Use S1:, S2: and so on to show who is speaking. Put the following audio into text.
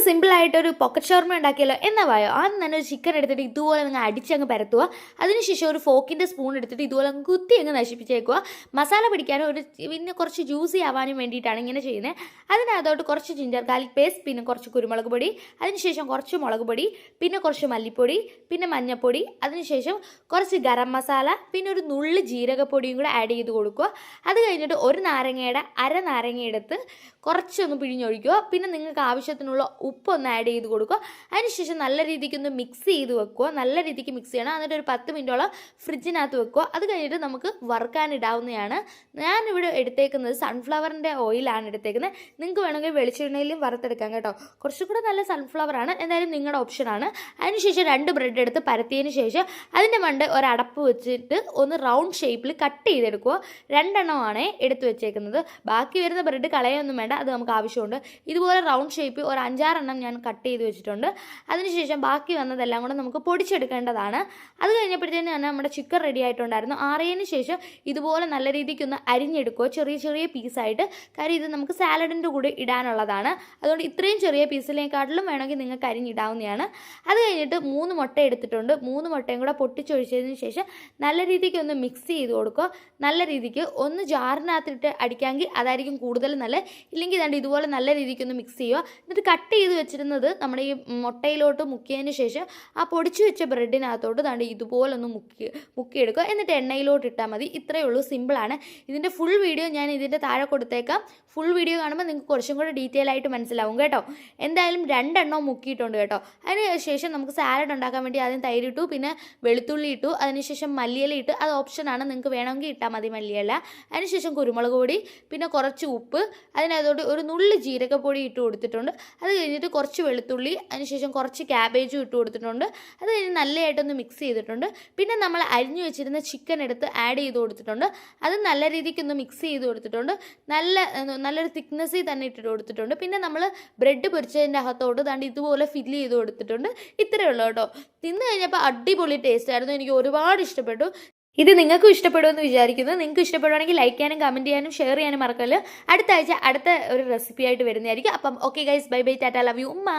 S1: സിമ്പിളായിട്ടൊരു pocket ഷവർമ ഉണ്ടാക്കിയല്ലോ എന്നാ വായോ. ആദ്യം തന്നെ ഒരു ചിക്കൻ എടുത്തിട്ട് ഇതുപോലെ അങ്ങ് അടിച്ചങ്ങ് പരത്തുക. അതിനുശേഷം ഒരു ഫോക്കിൻ്റെ സ്പൂൺ എടുത്തിട്ട് ഇതുപോലെ അങ്ങ് കുത്തി അങ്ങ് നശിപ്പിച്ചേക്കുക. മസാല പിടിക്കാനും പിന്നെ കുറച്ച് ജ്യൂസി ആവാനും വേണ്ടിയിട്ടാണ് ഇങ്ങനെ ചെയ്യുന്നത്. അതിനകത്തോട്ട് കുറച്ച് ജിഞ്ചർ ഗാർലിക് പേസ്റ്റ്, പിന്നെ കുറച്ച് കുരുമുളക് പൊടി, അതിനുശേഷം കുറച്ച് മുളക് പൊടി, പിന്നെ കുറച്ച് മല്ലിപ്പൊടി, പിന്നെ മഞ്ഞൾപ്പൊടി, അതിനുശേഷം കുറച്ച് ഗരം മസാല, പിന്നെ ഒരു നുള്ളി ജീരകപ്പൊടിയും കൂടെ ആഡ് ചെയ്ത് കൊടുക്കുക. അത് കഴിഞ്ഞിട്ട് ഒരു നാരങ്ങയുടെ അര നാരങ്ങ എടുത്ത് കുറച്ചൊന്ന് പിഴിഞ്ഞൊഴിക്കുക. പിന്നെ നിങ്ങൾക്ക് ആവശ്യത്തിനുള്ള ഉപ്പൊന്ന് ആഡ് ചെയ്ത് കൊടുക്കുക. അതിനുശേഷം നല്ല രീതിക്കൊന്ന് മിക്സ് ചെയ്ത് വെക്കുക. നല്ല രീതിക്ക് മിക്സ് ചെയ്യണം. എന്നിട്ട് ഒരു 10 മിനിറ്റോളം ഫ്രിഡ്ജിനകത്ത് വെക്കുക. അത് കഴിഞ്ഞിട്ട് നമുക്ക് വറുക്കാനിടാവുന്നതാണ്. ഞാനിവിടെ എടുത്തേക്കുന്നത് സൺഫ്ലവറിൻ്റെ ഓയിലാണ് എടുത്തേക്കുന്നത്. നിങ്ങൾക്ക് വേണമെങ്കിൽ വെളിച്ചെണ്ണയിലും വറുത്തെടുക്കാം കേട്ടോ. കുറച്ചും കൂടെ നല്ല സൺഫ്ലവറാണ്. എന്തായാലും നിങ്ങളുടെ ഓപ്ഷനാണ്. അതിനുശേഷം 2 ബ്രെഡ് എടുത്ത് പരത്തിയതിന് ശേഷം അതിൻ്റെ മണ്ട ഒരടപ്പ് വെച്ചിട്ട് ഒന്ന് റൗണ്ട് ഷേപ്പിൽ കട്ട് ചെയ്തെടുക്കുക. 2 എണ്ണമാണ് എടുത്ത് വെച്ചേക്കുന്നത്. ബാക്കി വരുന്ന ബ്രെഡ് കളയൊന്നും വേണ്ട, അത് നമുക്ക് ആവശ്യമുണ്ട്. ഇതുപോലെ റൗണ്ട് ഷേപ്പ് ഒരു 5-6 എണ്ണം ഞാൻ കട്ട് ചെയ്ത് വെച്ചിട്ടുണ്ട്. അതിനുശേഷം ബാക്കി വന്നതെല്ലാം കൂടെ നമുക്ക് പൊടിച്ചെടുക്കേണ്ടതാണ്. അത് കഴിഞ്ഞപ്പോഴത്തേനും തന്നെ നമ്മുടെ ചിക്കൻ റെഡി ആയിട്ടുണ്ടായിരുന്നു. ആറിയതിന് ശേഷം ഇതുപോലെ നല്ല രീതിക്കൊന്ന് അരിഞ്ഞെടുക്കുക, ചെറിയ ചെറിയ പീസായിട്ട്. കാര്യം ഇത് നമുക്ക് സാലഡിൻ്റെ കൂടെ ഇടാനുള്ളതാണ്. അതുകൊണ്ട് ഇത്രയും ചെറിയ പീസിലേക്കാട്ടിലും വേണമെങ്കിൽ നിങ്ങൾക്ക് അരിഞ്ഞിടാവുന്നതാണ്. അത് കഴിഞ്ഞിട്ട് 3 മുട്ട എടുത്തിട്ടുണ്ട്. 3 മുട്ടയും കൂടെ പൊട്ടിച്ചൊഴിച്ചതിന് ശേഷം നല്ല രീതിക്ക് ഒന്ന് മിക്സ് ചെയ്ത് കൊടുക്കുക. നല്ല രീതിക്ക് ഒന്ന് ജാറിനകത്തിട്ട് അടിക്കാമെങ്കിൽ അതായിരിക്കും കൂടുതൽ നല്ല. ഇല്ലെങ്കിൽ ഇതാണ്ട് ഇതുപോലെ നല്ല രീതിക്കൊന്ന് മിക്സ് ചെയ്യുക. എന്നിട്ട് കട്ട് ചെയ്ത് വെച്ചിരുന്നത് നമ്മുടെ ഈ മുട്ടയിലോട്ട് മുക്കിയതിന് ശേഷം ആ പൊടിച്ചു വെച്ച ബ്രെഡിനകത്തോട്ട് ദാണ്ട് ഇതുപോലെ ഒന്ന് മുക്കിയെടുക്കുക. എന്നിട്ട് എണ്ണയിലോട്ട് ഇട്ടാൽ മതി. ഇത്രയേ ഉള്ളൂ, സിമ്പിളാണ്. ഇതിൻ്റെ ഫുൾ വീഡിയോ ഞാൻ ഇതിൻ്റെ താഴെ കൊടുത്തേക്കാം. ഫുൾ വീഡിയോ കാണുമ്പോൾ നിങ്ങൾക്ക് കുറച്ചും കൂടെ ഡീറ്റെയിൽ ആയിട്ട് മനസ്സിലാവും കേട്ടോ. എന്തായാലും 2 എണ്ണം മുക്കിയിട്ടുണ്ട് കേട്ടോ. അതിന് ശേഷം നമുക്ക് സാലഡ് ഉണ്ടാക്കാൻ വേണ്ടി ആദ്യം തൈര് ഇട്ടു, പിന്നെ വെളുത്തുള്ളി ഇട്ടു, അതിനുശേഷം മല്ലിയില ഇട്ട്. അത് ഓപ്ഷനാണ്, നിങ്ങൾക്ക് വേണമെങ്കിൽ ഇട്ടാൽ മതി മല്ലിയില. അതിനുശേഷം കുരുമുളക് പൊടി, പിന്നെ കുറച്ച് ഉപ്പ്, അതിനകത്തോട്ട് ഒരു നുള്ളി ജീരകപ്പൊടി ഇട്ട് കൊടുത്തിട്ടുണ്ട്. അത് കഴിഞ്ഞിട്ട് കുറച്ച് വെളുത്തുള്ളി, അതിനുശേഷം കുറച്ച് ക്യാബേജും ഇട്ട് കൊടുത്തിട്ടുണ്ട്. അത് കഴിഞ്ഞ് നല്ലതായിട്ടൊന്ന് മിക്സ് ചെയ്തിട്ടുണ്ട്. പിന്നെ നമ്മൾ അരിഞ്ഞു വെച്ചിരുന്ന ചിക്കൻ എടുത്ത് ആഡ് ചെയ്ത് കൊടുത്തിട്ടുണ്ട്. അത് നല്ല രീതിക്കൊന്ന് മിക്സ് ചെയ്ത് കൊടുത്തിട്ടുണ്ട്. നല്ലൊരു തിക്നെസ്സിൽ തന്നെ ഇട്ടിട്ട് കൊടുത്തിട്ടുണ്ട്. പിന്നെ നമ്മൾ ബ്രെഡ് പൊരിച്ചതിൻ്റെ അകത്തോട്ട് ദാണ്ട് ഇതുപോലെ ഫില്ല് ചെയ്ത് കൊടുത്തിട്ടുണ്ട്. ഇത്രയേ ഉള്ളൂ കേട്ടോ. തിന്നു കഴിഞ്ഞപ്പോൾ അടിപൊളി ടേസ്റ്റ് ആയിരുന്നു. എനിക്ക് ഒരുപാട് ഇഷ്ടപ്പെട്ടു. ഇത് നിങ്ങൾക്കും ഇഷ്ടപ്പെടുമെന്ന് വിചാരിക്കുന്നു. നിങ്ങൾക്ക് ഇഷ്ടപ്പെടുവാണെങ്കിൽ ലൈക്ക് ചെയ്യാനും കമൻറ്റ് ചെയ്യാനും ഷെയർ ചെയ്യാനും മറക്കല്ലോ. അടുത്ത ആഴ്ച അടുത്ത ഒരു റെസിപ്പി ആയിട്ട് വരുന്നതായിരിക്കും. അപ്പം okay guys, bye bye, Tata, love you, ഉമ്മ.